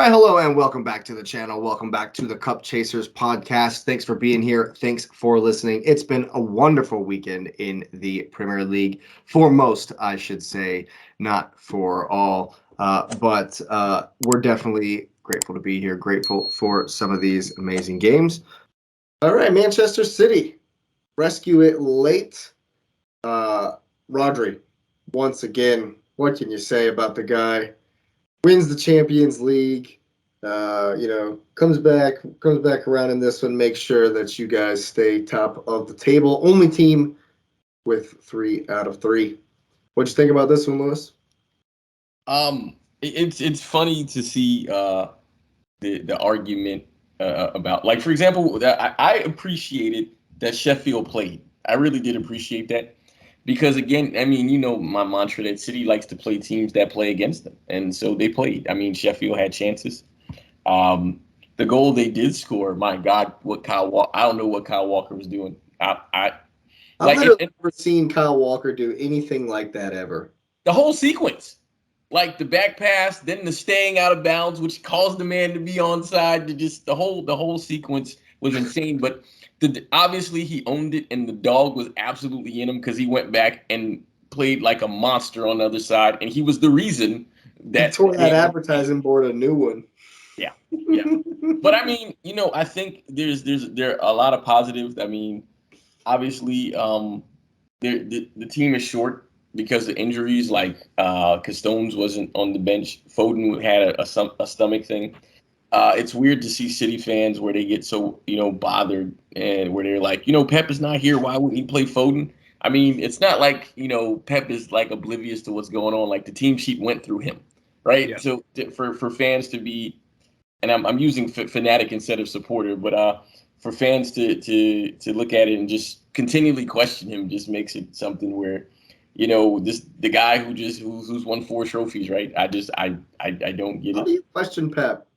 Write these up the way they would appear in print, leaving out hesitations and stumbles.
Why, hello, and welcome back to the channel. Welcome back to the Cup Chasers podcast. Thanks for being here. Thanks for listening. It's been a wonderful weekend in the Premier League. For most, I should say, not for all. But we're definitely grateful to be here, grateful for some of these amazing games. All right, Manchester City. Rescue it late. Rodri, once again, what can you say about the guy? Wins the Champions League, comes back around in this one, makes sure that you guys stay top of the table. Only team with 3 out of 3. What'd you think about this one, Lewis? It's funny to see the argument about, like, for example, that I appreciated that Sheffield played. I really did appreciate that. Because, again, I mean, you know my mantra that City likes to play teams that play against them. And so they played. I mean, Sheffield had chances. The goal they did score, my God, I don't know what Kyle Walker was doing. I've literally never seen Kyle Walker do anything like that ever. The whole sequence. Like the back pass, then the staying out of bounds, which caused the man to be onside. The whole sequence was insane. But obviously he owned it, and the dog was absolutely in him because he went back and played like a monster on the other side, and he was the reason that he tore that advertising board a new one. Yeah. But I mean, I think there are a lot of positives. I mean, obviously, the team is short because of injuries. Like Castones wasn't on the bench. Foden had a stomach thing. It's weird to see City fans where they get so, bothered and where they're like, Pep is not here. Why wouldn't he play Foden? I mean, it's not like, Pep is like oblivious to what's going on. Like the team sheet went through him, right? Yeah. So for fans to be, and I'm using fanatic instead of supporter, but for fans to look at it and just continually question him just makes it something where, the guy who's won 4 trophies, right? I don't get it. How do you question Pep?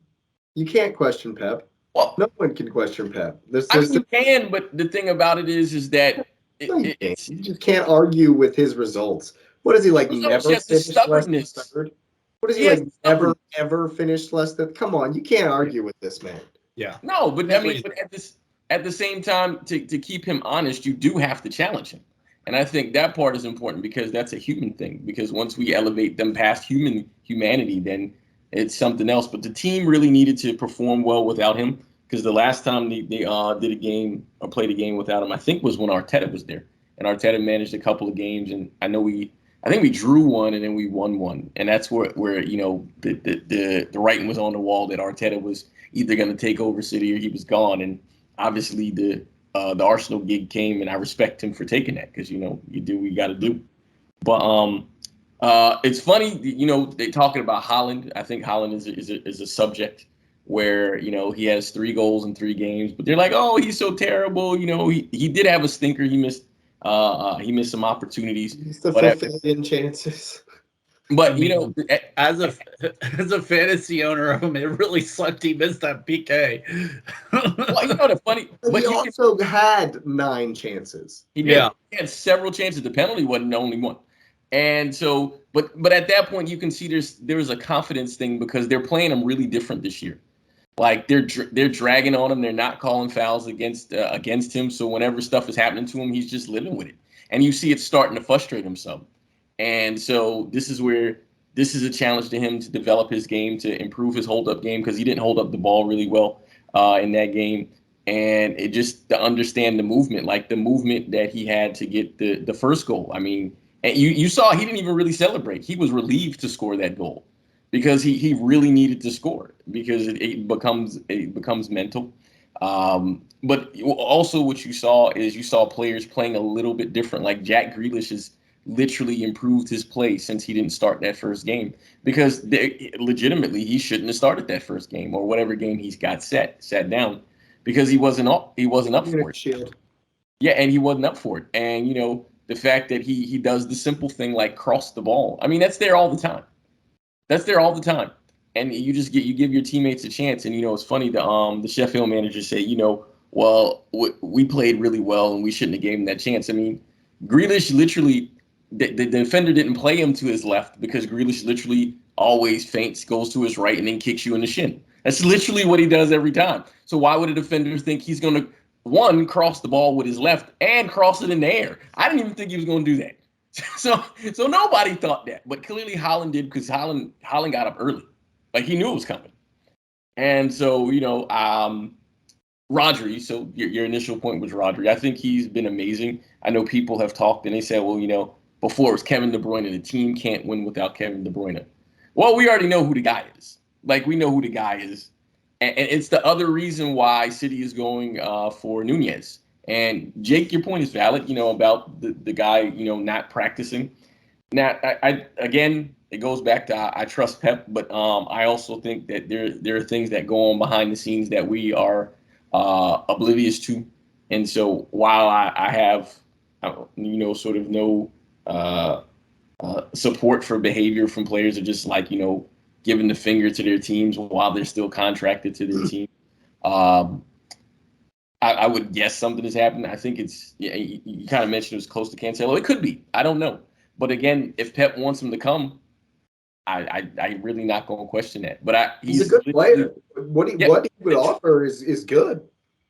You can't question Pep. Well, no one can question Pep. You can, but the thing about it is that you just can't argue with his results. What is he like? Never finished less than third? What is he like? Never ever finished less than? Come on, you can't argue with this man. Yeah. No, but I mean, but at the same time, to keep him honest, you do have to challenge him. And I think that part is important because that's a human thing. Because once we elevate them past humanity, then it's something else. But the team really needed to perform well without him, because the last time they did a game or played a game without him, I think was when Arteta was there. And Arteta managed a couple of games, and I think we drew one and then we won one. And that's where the writing was on the wall that Arteta was either going to take over City or he was gone. And obviously the Arsenal gig came, and I respect him for taking that because, you do what you got to do. But it's funny, they're talking about Haaland. I think Haaland is a subject where, he has 3 goals in 3 games, but they're like, oh, he's so terrible. He did have a stinker. He missed some opportunities. He's the 15 chances. But as a fantasy owner of him, it really sucked. He missed that PK. Well, the funny, but he also had 9 chances. He did. Yeah. He had several chances. The penalty wasn't the only one. And so, but at that point, you can see there's a confidence thing because they're playing him really different this year. Like they're dragging on him. They're not calling fouls against him. So whenever stuff is happening to him, he's just living with it. And you see it starting to frustrate him some. And so this is a challenge to him to develop his game, to improve his hold-up game, because he didn't hold up the ball really well in that game. And it just to understand the movement, like the movement that he had to get the first goal. I mean, and you saw he didn't even really celebrate. He was relieved to score that goal because he really needed to score because it becomes mental. But also what you saw players playing a little bit different. Like Jack Grealish has literally improved his play since he didn't start that first game, because legitimately he shouldn't have started that first game or whatever game he's got sat down, because he wasn't up for it. Yeah, and he wasn't up for it. And the fact that he does the simple thing like cross the ball. I mean, that's there all the time. And you give your teammates a chance. And it's funny, the Sheffield manager said, well, we played really well and we shouldn't have gave him that chance. I mean, Grealish literally, the defender didn't play him to his left because Grealish literally always feints, goes to his right, and then kicks you in the shin. That's literally what he does every time. So why would a defender think he's going to, one, cross the ball with his left and cross it in the air? I didn't even think he was going to do that. So nobody thought that, but clearly Holland did, because Holland got up early, like he knew it was coming. And so Rodri. So your initial point was Rodri. I think he's been amazing. I know people have talked and they said, well, before it was Kevin De Bruyne, the team can't win without Kevin De Bruyne. Well, we already know who the guy is. Like, we know who the guy is, and it's the other reason why City is going for Nunez. And Jake, your point is valid, about the guy, not practicing. Now, I again, it goes back to I trust Pep, but I also think that there are things that go on behind the scenes that we are oblivious to. And so while I have, sort of no support for behavior from players, are just like, giving the finger to their teams while they're still contracted to their team. I would guess something has happened. I think you kind of mentioned it was close to Cancelo. It could be. I don't know. But again, if Pep wants him to come, I really not going to question that. But he's a good player. What he would offer is good.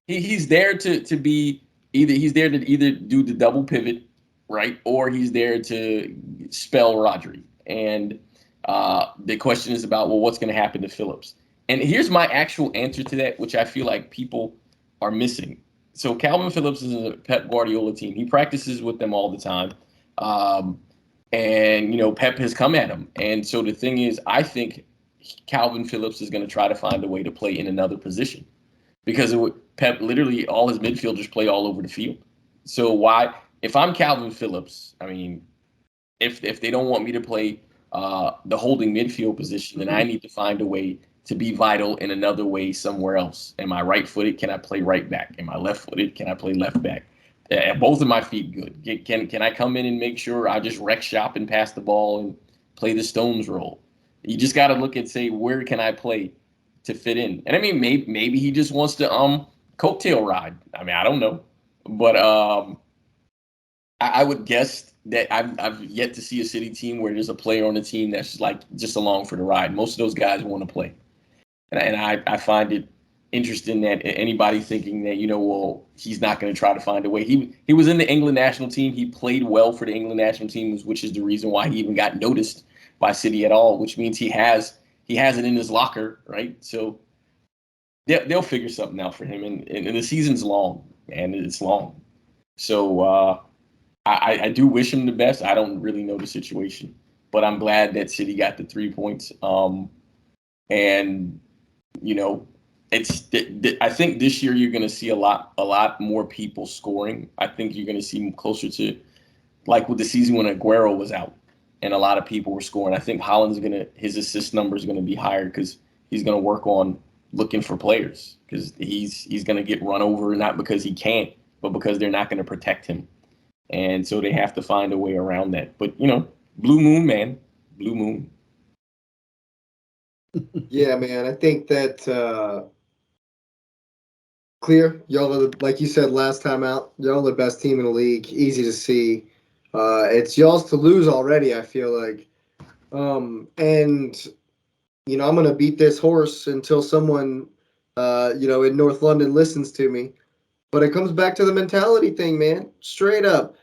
He's there to be he's there to either do the double pivot, right, or he's there to spell Rodri. And the question is about, well, what's going to happen to Phillips? And here's my actual answer to that, which I feel like people are missing. So Calvin Phillips is a Pep Guardiola team. He practices with them all the time. And Pep has come at him. And so the thing is, I think Calvin Phillips is going to try to find a way to play in another position, because Pep, literally all his midfielders play all over the field. So why, if I'm Calvin Phillips, I mean, if they don't want me to play the holding midfield position, then I need to find a way to be vital in another way somewhere else. Am I right-footed? Can I play right back? Am I left-footed? Can I play left back? Both of my feet good. Can I come in and make sure I just wreck shop and pass the ball and play the Stones role? You just got to look and say, where can I play to fit in? And I mean, maybe he just wants to coattail ride. I mean, I don't know, but I would guess that I've yet to see a City team where there's a player on the team that's like just along for the ride. Most of those guys want to play, and I find it interesting that anybody thinking that well, he's not going to try to find a way. He was in the England national team. He played well for the England national team, which is the reason why he even got noticed by City at all. Which means he has it in his locker, right? So they'll figure something out for him, and the season's long, and it's long. So I do wish him the best. I don't really know the situation, but I'm glad that City got the 3 points. And I think this year you're going to see a lot more people scoring. I think you're going to see closer to like with the season when Aguero was out and a lot of people were scoring. I think his assist number is going to be higher because he's going to work on looking for players, because he's going to get run over, not because he can't, but because they're not going to protect him. And so they have to find a way around that. But, blue moon, man, blue moon. Yeah, man, I think that clear. Y'all are, like you said last time out, y'all are the best team in the league. Easy to see. It's y'all's to lose already, I feel like. And I'm going to beat this horse until someone, in North London listens to me. But it comes back to the mentality thing, man. Straight up.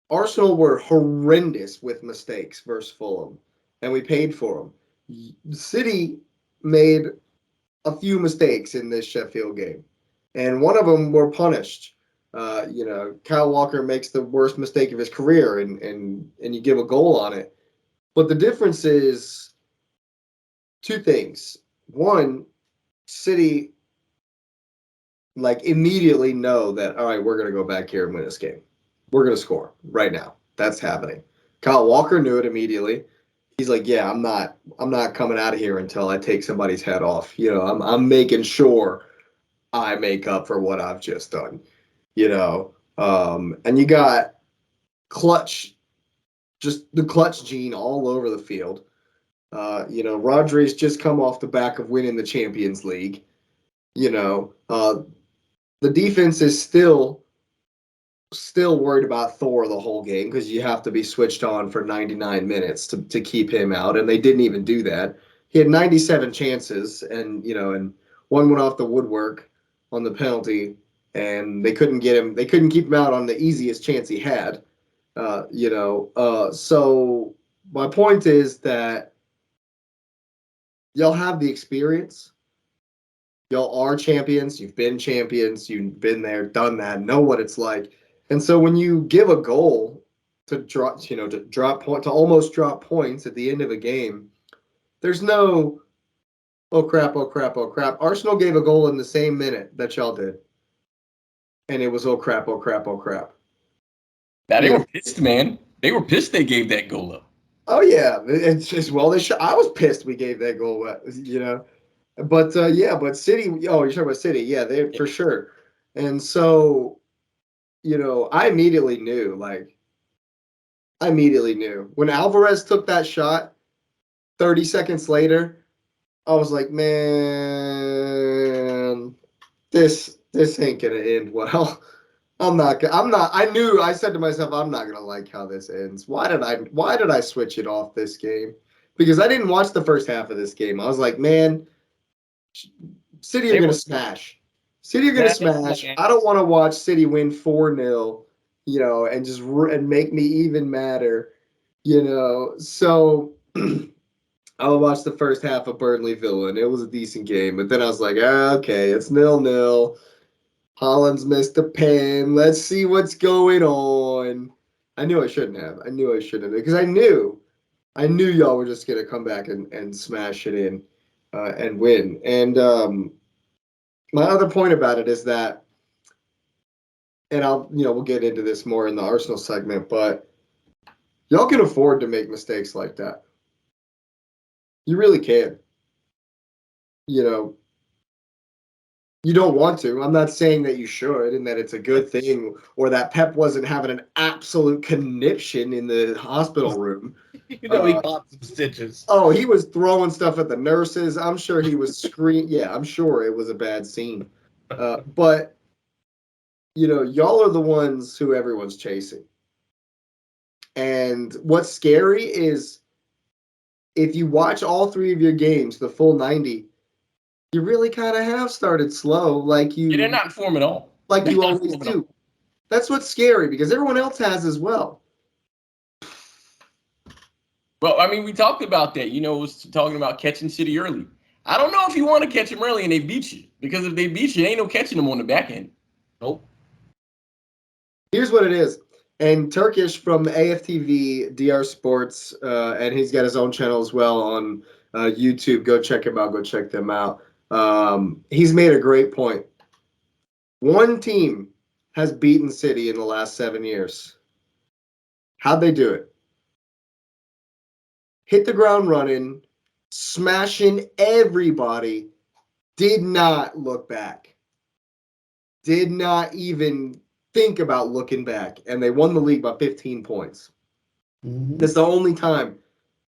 Arsenal were horrendous with mistakes versus Fulham, and we paid for them. City made a few mistakes in this Sheffield game, and one of them were punished. Kyle Walker makes the worst mistake of his career, and you give a goal on it. But the difference is two things. One, City immediately know that, all right, we're going to go back here and win this game. We're going to score right now. That's happening. Kyle Walker knew it immediately. He's like, yeah, I'm not coming out of here until I take somebody's head off. I'm making sure I make up for what I've just done. And you got just the clutch gene all over the field. Rodri's just come off the back of winning the Champions League. The defense is still still worried about Thor the whole game because you have to be switched on for 99 minutes to keep him out, and they didn't even do that. He had 97 chances, and one went off the woodwork on the penalty, and they couldn't get him. They couldn't keep him out on the easiest chance he had. So my point is that y'all have the experience. Y'all are champions. You've been champions. You've been there, done that, know what it's like. And so when you give a goal to almost drop points at the end of a game, there's no, oh crap, oh crap, oh crap. Arsenal gave a goal in the same minute that y'all did, and it was oh crap, oh crap, oh crap. Now they were pissed, man. They were pissed they gave that goal up. Oh yeah, it's just I was pissed we gave that goal. But but City. Oh, you're talking about City? Yeah, they for sure. And so I immediately knew. When Alvarez took that shot. 30 seconds later, I was like, man, this ain't gonna end well. I said to myself, I'm not gonna like how this ends. Why did I switch it off this game? Because I didn't watch the first half of this game. I was like, man, City are gonna smash. City are gonna smash. I don't want to watch City win 4-0, and make me even madder, So I watched the first half of Burnley Villa, and it was a decent game. But then I was like, okay, it's 0-0. Holland's missed a pen. Let's see what's going on. I knew I shouldn't have. Because I knew y'all were just gonna come back and smash it in and win. And my other point about it is that, and we'll get into this more in the Arsenal segment, but y'all can afford to make mistakes like that. You really can. You don't want to. I'm not saying that you should and that it's a good thing or that Pep wasn't having an absolute conniption in the hospital room. He popped some stitches. Oh, he was throwing stuff at the nurses. I'm sure he was screaming. Yeah, I'm sure it was a bad scene. But, y'all are the ones who everyone's chasing. And what's scary is if you watch all three of your games, the full 90, you really kind of have started slow, They're not in form at all. Like you always do. That's what's scary because everyone else has as well. Well, I mean, we talked about that. It was talking about catching City early. I don't know if you want to catch them early and they beat you, because if they beat you, ain't no catching them on the back end. Nope. Here's what it is. And Turkish from AFTV DR Sports, and he's got his own channel as well on YouTube. Go check him out. Go check them out. He's made a great point. One team has beaten City in the last 7 years. How'd they do it? Hit the ground running, smashing everybody, did not look back. Did not even think about looking back. And they won the league by 15 points. Mm-hmm. That's the only time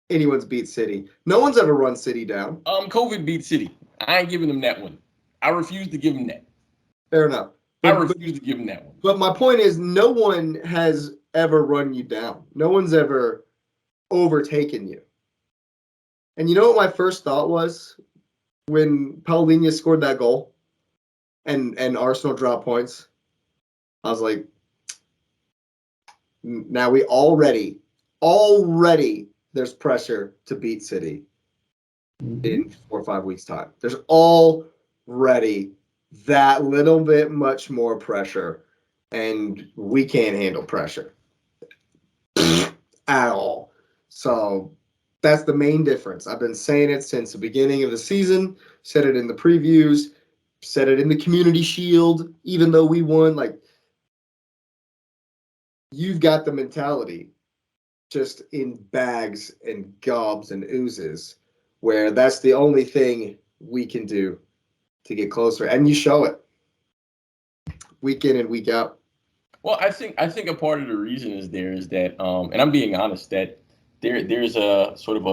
anyone's beat City. No one's ever run City down. COVID beat City. I ain't giving them that one. I refuse to give them that. Fair enough. I refuse to give them that one. But my point is, no one has ever run you down. No one's ever overtaken you. And you know what my first thought was when Paulinho scored that goal and Arsenal dropped points? I was like, now we already there's pressure to beat City in 4 or 5 weeks' time. There's already that little bit much more pressure, and we can't handle pressure at all. So that's the main difference. I've been saying it since the beginning of the season, said it in the previews, said it in the Community Shield, even though we won. You've got the mentality just in bags and gobs and oozes where that's the only thing we can do to get closer. And you show it week in and week out. Well, I think a part of the reason is that, and I'm being honest, that there's a sort of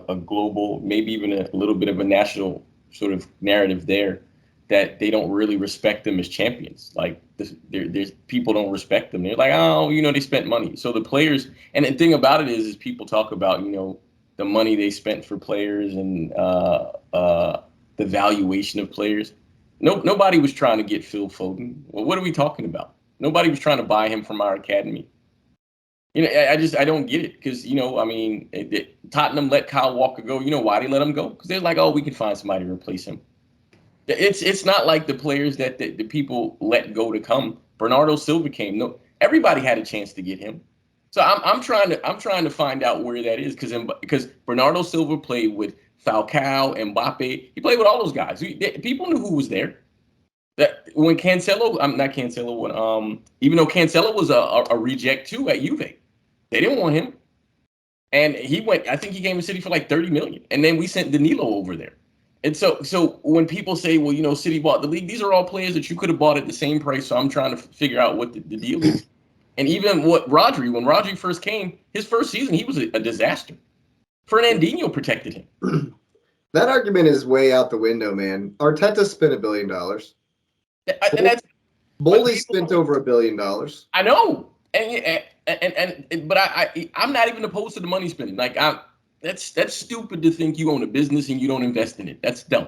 a global, maybe even a little bit of a national sort of narrative there that they don't really respect them as champions. Like there's people don't respect them. They're like, oh, they spent money. So the players, and the thing about it is people talk about, the money they spent for players and the valuation of players. Nobody was trying to get Phil Foden. Well, what are we talking about? Nobody was trying to buy him from our academy. I don't get it because, Tottenham let Kyle Walker go. You know why they let him go? Because they're like, oh, we can find somebody to replace him. It's not like the players that the people let go to come. Bernardo Silva came. No, everybody had a chance to get him. So I'm trying to find out where that is because Bernardo Silva played with Falcao, Mbappe. He played with all those guys. People knew who was there. That when Cancelo, I'm not Cancelo. When even though Cancelo was a reject too at Juve, they didn't want him, and he went. I think he came to City for like 30 million, and then we sent Danilo over there. And so when people say, well, City bought the league, these are all players that you could have bought at the same price. So I'm trying to figure out what the deal is. And even when Rodri first came, his first season, he was a disaster. Fernandinho protected him. That argument is way out the window, man. Arteta spent $1 billion. And that's Boley spent over $1 billion. I know. But I'm not even opposed to the money spending. Like that's stupid to think you own a business and you don't invest in it. That's dumb.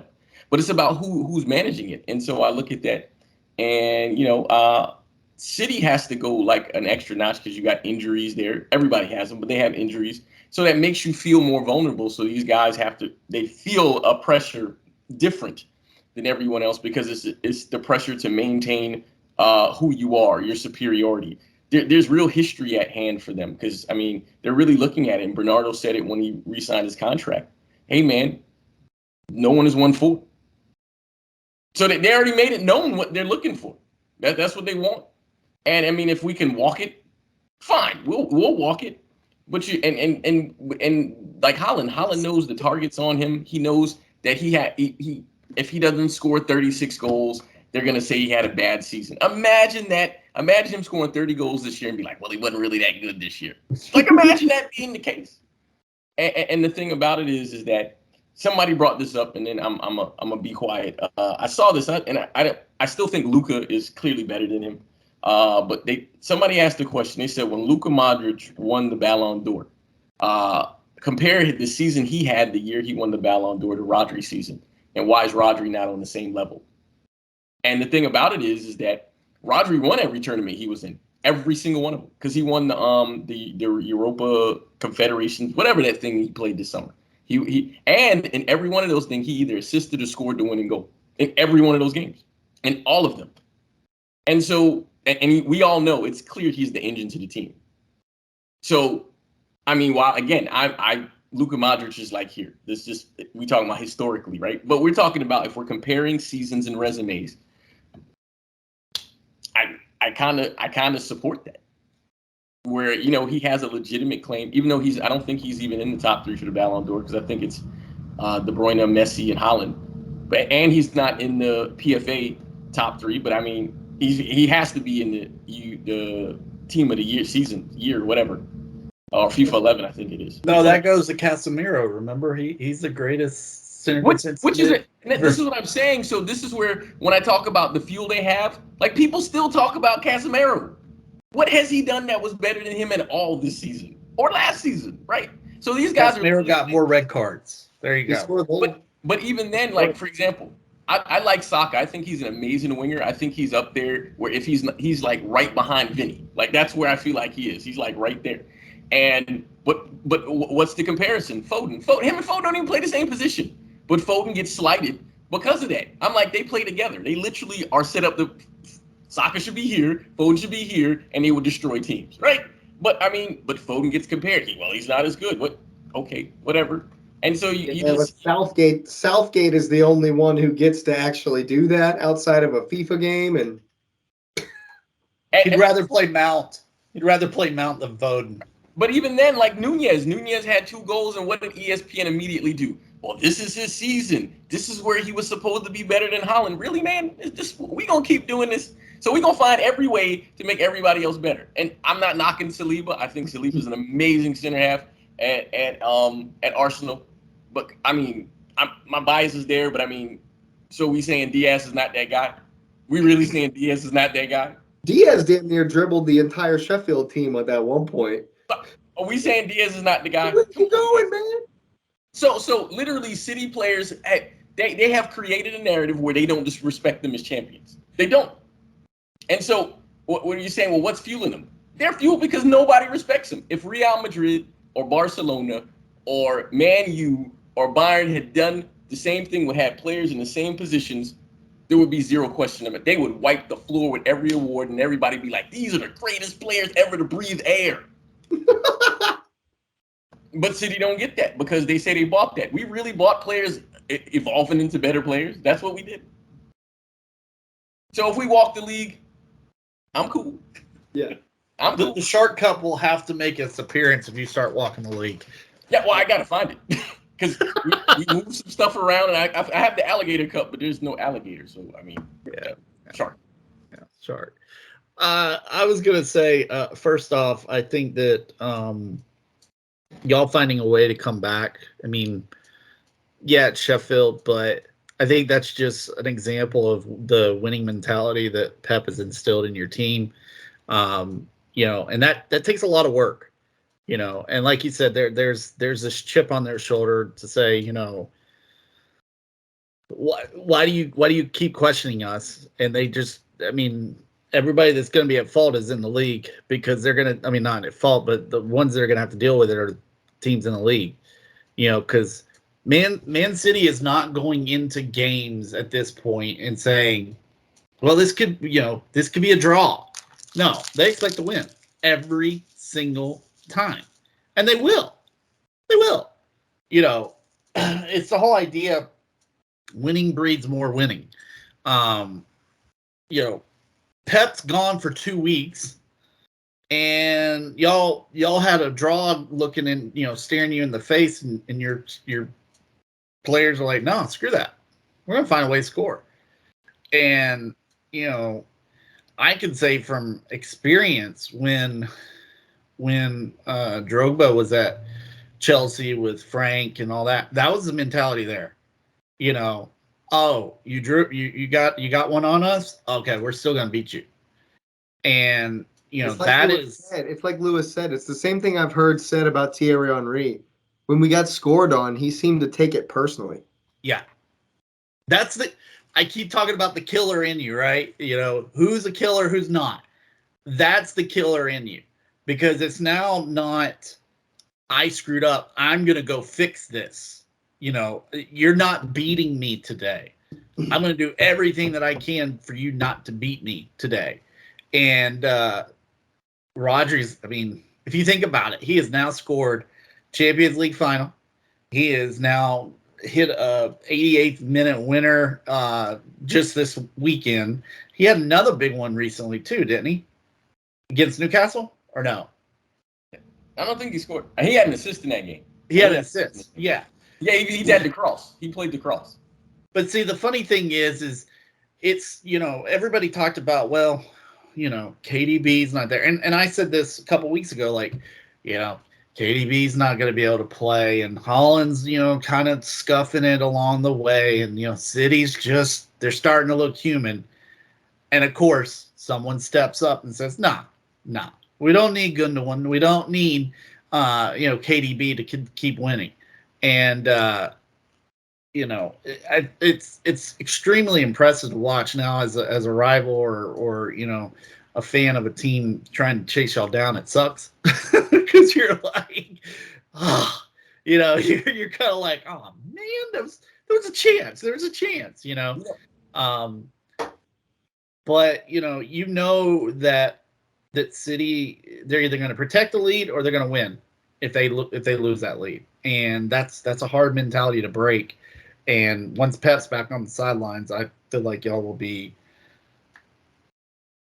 But it's about who's managing it. And so I look at that, and City has to go like an extra notch because you got injuries there. Everybody has them, but they have injuries, so that makes you feel more vulnerable. So these guys they feel a pressure different than everyone else because it's the pressure to maintain who you are, your superiority. There's real history at hand for them because, they're really looking at it. And Bernardo said it when he re-signed his contract. Hey, man, no one has won 4. So they already made it known what they're looking for. That's what they want. And, if we can walk it, fine, we'll walk it. But like Haaland knows the targets on him. He knows that if he doesn't score 36 goals, they're going to say he had a bad season. Imagine that. Imagine him scoring 30 goals this year and be like, well, he wasn't really that good this year. Like, imagine that being the case. And the thing about it is that somebody brought this up, and then I'm gonna be quiet. I saw this, and I still think Luka is clearly better than him. But somebody asked the question. They said when Luka Modric won the Ballon d'Or, compare the season he had the year he won the Ballon d'Or to Rodri's season, and why is Rodri not on the same level? And the thing about it is that Rodri won every tournament he was in, every single one of them, because he won the Europa Confederations, whatever that thing he played this summer. And in every one of those things, he either assisted or scored the winning goal in every one of those games, in all of them. And so, we all know it's clear he's the engine to the team. So, while again, Luka Modric is like here. We talking about historically, right? But we're talking about if we're comparing seasons and resumes. I kind of support that, where he has a legitimate claim, even though I don't think he's even in the top 3 for the Ballon d'Or because I think it's De Bruyne, Messi, and Haaland, and he's not in the PFA top 3. But he has to be in the team of the year, whatever, or FIFA 11, I think it is. No, that goes to Casemiro. Remember, he's the greatest. Which is it? This is what I'm saying. So this is where when I talk about the fuel they have, like people still talk about Casemiro. What has he done that was better than him at all this season or last season, right? So these guys Casemiro got more red cards. There you go. But even then, like for example, I like Saka. I think he's an amazing winger. I think he's up there where if he's like right behind Vinny. Like that's where I feel like he is. He's like right there. And but what's the comparison? Foden. Him and Foden don't even play the same position. But Foden gets slighted because of that. I'm like, they play together. They literally are set up. Saka should be here, Foden should be here, and they would destroy teams, right? But Foden gets compared. He's not as good. What? Okay, whatever. And so Southgate is the only one who gets to actually do that outside of a FIFA game, and he'd rather play Mount. He'd rather play Mount than Foden. But even then, like Nunez had 2 goals, and what did ESPN immediately do? Well, this is his season. This is where he was supposed to be better than Haaland. Really, man? We gonna keep doing this. So we gonna find every way to make everybody else better. And I'm not knocking Saliba. I think Saliba is an amazing center half at Arsenal. But my bias is there. But So we saying Diaz is not that guy? We really saying Diaz is not that guy? Diaz damn near dribbled the entire Sheffield team at that one point. Are we saying Diaz is not the guy? Let's keep going, man. So literally, City players, they have created a narrative where they don't just respect them as champions. They don't. And so what are you saying? Well, what's fueling them? They're fueled because nobody respects them. If Real Madrid or Barcelona or Man U or Bayern had done the same thing, would have players in the same positions, there would be zero question of it. They would wipe the floor with every award, and everybody be like, these are the greatest players ever to breathe air. But City don't get that because they say they bought that. We really bought players evolving into better players. That's what we did. So if we walk the league, I'm cool. Yeah. I'm cool. The Shark Cup will have to make its appearance if you start walking the league. Yeah, well, I got to find it because we move some stuff around, and I have the Alligator Cup, but there's no alligator. So, I mean, shark. Yeah, shark. I was going to say, first off, I think that y'all finding a way to come back. I mean, yeah, it's Sheffield, but I think that's just an example of the winning mentality that Pep has instilled in your team. And that takes a lot of work, and like you said, there's this chip on their shoulder to say, why do you keep questioning us? And they just, I mean, everybody that's going to be at fault is in the league because they're going to, I mean, not at fault, but the ones that are going to have to deal with it are teams in the league, because Man City is not going into games at this point and saying, well, this could be a draw. No, they expect to win every single time. And they will. They will. It's the whole idea, winning breeds more winning. Pep's gone for 2 weeks, and y'all had a draw looking in, staring you in the face, and your players are like, no, screw that. We're gonna find a way to score. And I could say from experience when Drogba was at Chelsea with Frank and all that was the mentality there. Oh, you got one on us? Okay, we're still gonna beat you. And it's like Lewis said, it's the same thing I've heard said about Thierry Henry. When we got scored on, he seemed to take it personally. Yeah. I keep talking about the killer in you, right? Who's a killer, who's not. That's the killer in you. Because it's now not, I screwed up, I'm going to go fix this. You're not beating me today. I'm going to do everything that I can for you not to beat me today. And Rodri's, I mean, if you think about it, he has now scored Champions League final. He is now hit a 88th minute winner just this weekend. He had another big one recently too, didn't he? Against Newcastle or no? I don't think he scored. He had an assist in that game. He had an assist. Yeah. Yeah, he had the cross. He played the cross. But see, the funny thing is it's, everybody talked about, well, KDB's not there. And I said this a couple weeks ago, like, KDB's not going to be able to play, and Holland's, kind of scuffing it along the way, and, City's just, they're starting to look human. And, of course, someone steps up and says, nah, we don't need Gundogan. We don't need, KDB to keep winning. And, it's extremely impressive to watch now as a rival or a fan of a team trying to chase y'all down. It sucks because you're like, you're kind of like, oh man, there was a chance. There was a chance, Yeah. But that City, they're either going to protect the lead or they're going to win if they lose that lead, and that's a hard mentality to break. And once Pep's back on the sidelines, I feel like y'all will be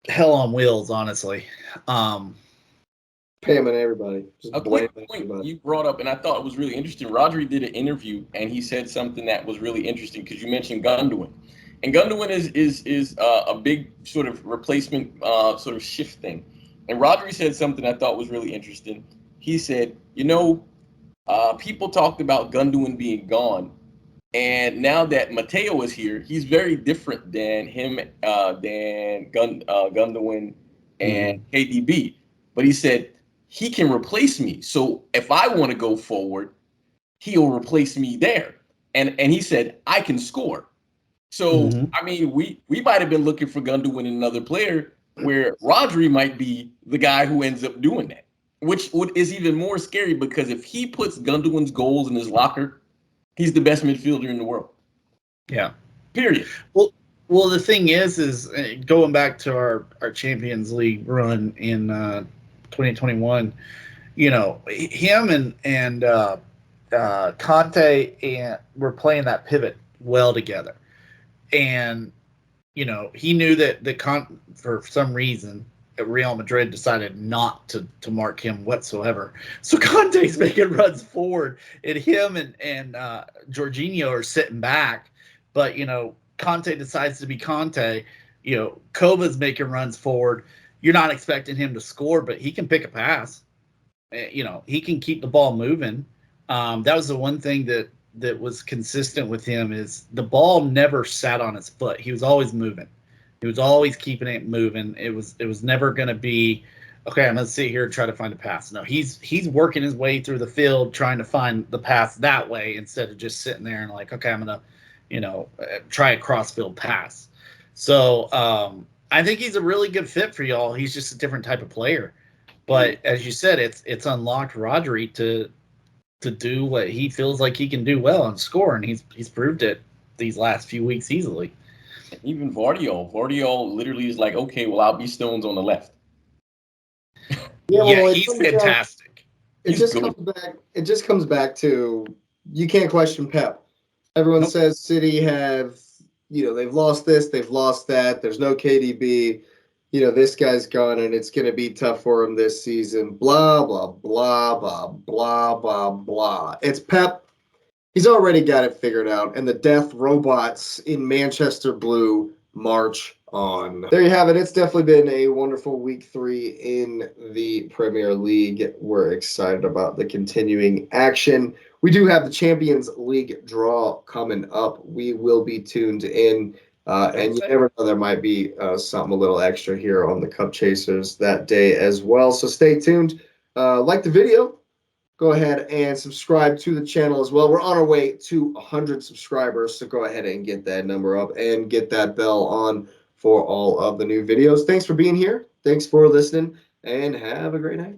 hell on wheels, honestly. Pamming everybody. A quick point you brought up, and I thought it was really interesting. Rodri did an interview, and he said something that was really interesting because you mentioned Gundogan. And Gundogan is a big sort of replacement sort of shift thing. And Rodri said something I thought was really interesting. He said, people talked about Gundogan being gone, And now that Mateo is here, he's very different than him, Gundogan and KDB. But he said he can replace me. So if I want to go forward, he'll replace me there. And he said I can score. So I mean, we might have been looking for Gundogan and another player where Rodri might be the guy who ends up doing that, which is even more scary because if he puts Gundogan's goals in his locker, he's the best midfielder in the world. Yeah. Period. Well, the thing is going back to our Champions League run in 2021. You know, him and Conte and were playing that pivot well together, and you know he knew that for some reason Real Madrid decided not to mark him whatsoever. So Conte's making runs forward, and him and Jorginho are sitting back, but you know Conte decides to be Conte. You know, Kova's making runs forward. You're not expecting him to score, but he can pick a pass. You know, he can keep the ball moving. That was the one thing that was consistent with him is the ball never sat on his foot. He was always moving. He was always keeping it moving. It was never going to be, okay, I'm going to sit here and try to find a pass. No, he's working his way through the field trying to find the pass that way instead of just sitting there and like, okay, I'm going to, you know, try a cross-field pass. So I think he's a really good fit for y'all. He's just a different type of player. But as you said, it's unlocked Rodri to do what he feels like he can do well and score, and he's proved it these last few weeks easily. Even Vardio literally is like, okay, well, I'll be Stones on the left. Yeah, he's fantastic. It just comes back to you can't question Pep. Everyone says City have, you know, they've lost this, they've lost that. There's no KDB. You know, this guy's gone and it's going to be tough for him this season. Blah, blah, blah, blah, blah, blah, blah. It's Pep. He's already got it figured out. And the death robots in Manchester Blue march on. There you have it. It's definitely been a wonderful week 3 in the Premier League. We're excited about the continuing action. We do have the Champions League draw coming up. We will be tuned in. And you never know, there might be something a little extra here on the Cup Chasers that day as well. So stay tuned. Like the video. Go ahead and subscribe to the channel as well. We're on our way to 100 subscribers, so go ahead and get that number up and get that bell on for all of the new videos. Thanks for being here. Thanks for listening, and have a great night.